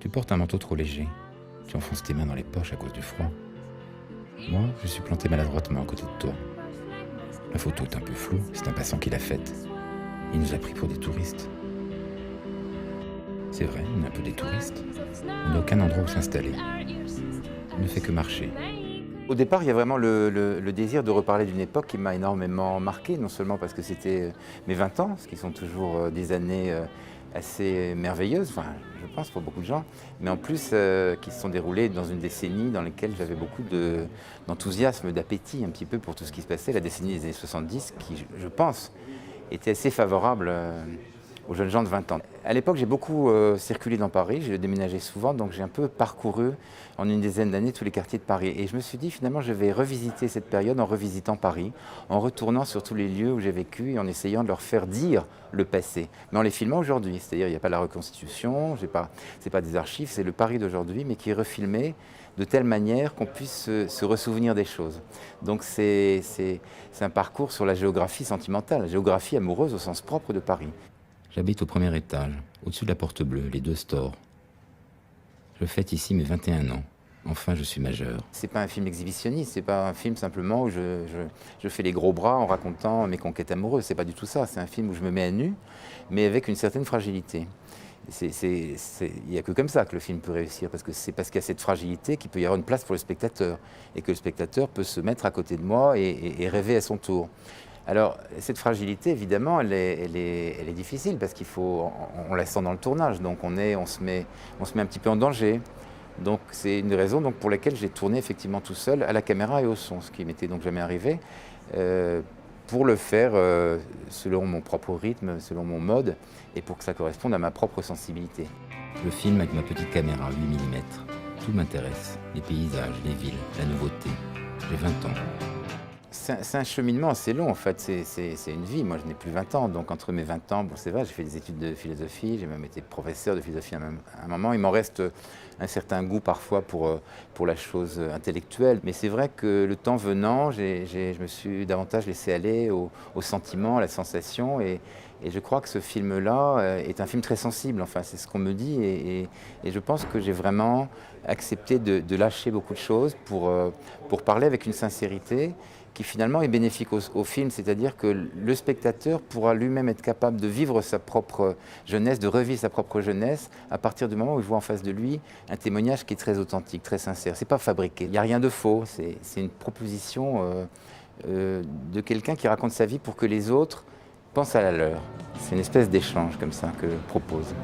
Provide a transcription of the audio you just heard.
Tu portes un manteau trop léger. Tu enfonces tes mains dans les poches à cause du froid. Moi, je suis planté maladroitement à côté de toi. La photo est un peu floue, c'est un passant qui l'a faite. Il nous a pris pour des touristes. C'est vrai, on est un peu des touristes. On n'a aucun endroit où s'installer. On ne fait que marcher. Au départ, il y a vraiment le désir de reparler d'une époque qui m'a énormément marqué, non seulement parce que c'était mes 20 ans, ce qui sont toujours des années assez merveilleuses, enfin, je pense pour beaucoup de gens, mais en plus qui se sont déroulées dans une décennie dans laquelle j'avais beaucoup d'enthousiasme, d'appétit un petit peu pour tout ce qui se passait, la décennie des années 70, qui, je pense, était assez favorable aux jeunes gens de 20 ans. À l'époque, j'ai beaucoup circulé dans Paris, j'ai déménagé souvent, donc j'ai un peu parcouru en une dizaine d'années tous les quartiers de Paris. Et je me suis dit, finalement, je vais revisiter cette période en revisitant Paris, en retournant sur tous les lieux où j'ai vécu et en essayant de leur faire dire le passé, mais en les filmant aujourd'hui. C'est-à-dire, il n'y a pas la reconstitution, ce n'est pas des archives, c'est le Paris d'aujourd'hui, mais qui est refilmé de telle manière qu'on puisse se ressouvenir des choses. Donc c'est un parcours sur la géographie sentimentale, la géographie amoureuse au sens propre de Paris. J'habite au premier étage, au-dessus de la Porte Bleue, les deux stores. Je fête ici mes 21 ans. Enfin, je suis majeur. C'est pas un film exhibitionniste, c'est pas un film simplement où je fais les gros bras en racontant mes conquêtes amoureuses. C'est pas du tout ça. C'est un film où je me mets à nu, mais avec une certaine fragilité. Il n'y a que comme ça que le film peut réussir, parce que c'est parce qu'il y a cette fragilité qu'il peut y avoir une place pour le spectateur, et que le spectateur peut se mettre à côté de moi et rêver à son tour. Alors, cette fragilité, évidemment, elle est difficile parce on la sent dans le tournage, donc on se met un petit peu en danger. Donc, c'est une raison pour laquelle j'ai tourné effectivement tout seul à la caméra et au son, ce qui m'était donc jamais arrivé, pour le faire selon mon propre rythme, selon mon mode, et pour que ça corresponde à ma propre sensibilité. Je filme avec ma petite caméra 8 mm. Tout m'intéresse, les paysages, les villes, la nouveauté. J'ai 20 ans. C'est un cheminement assez long en fait, c'est une vie. Moi je n'ai plus 20 ans, donc entre mes 20 ans, bon c'est vrai, j'ai fait des études de philosophie, j'ai même été professeur de philosophie à un moment. Il m'en reste un certain goût parfois pour la chose intellectuelle, mais c'est vrai que le temps venant, je me suis davantage laissé aller au sentiment, à la sensation, et je crois que ce film-là est un film très sensible, enfin c'est ce qu'on me dit, et je pense que j'ai vraiment accepté de lâcher beaucoup de choses pour parler avec une sincérité qui finalement est bénéfique au film, c'est-à-dire que le spectateur pourra lui-même être capable de vivre sa propre jeunesse, de revivre sa propre jeunesse, à partir du moment où il voit en face de lui un témoignage qui est très authentique, très sincère. C'est pas fabriqué, il n'y a rien de faux, c'est une proposition de quelqu'un qui raconte sa vie pour que les autres pensent à la leur. C'est une espèce d'échange comme ça que je propose.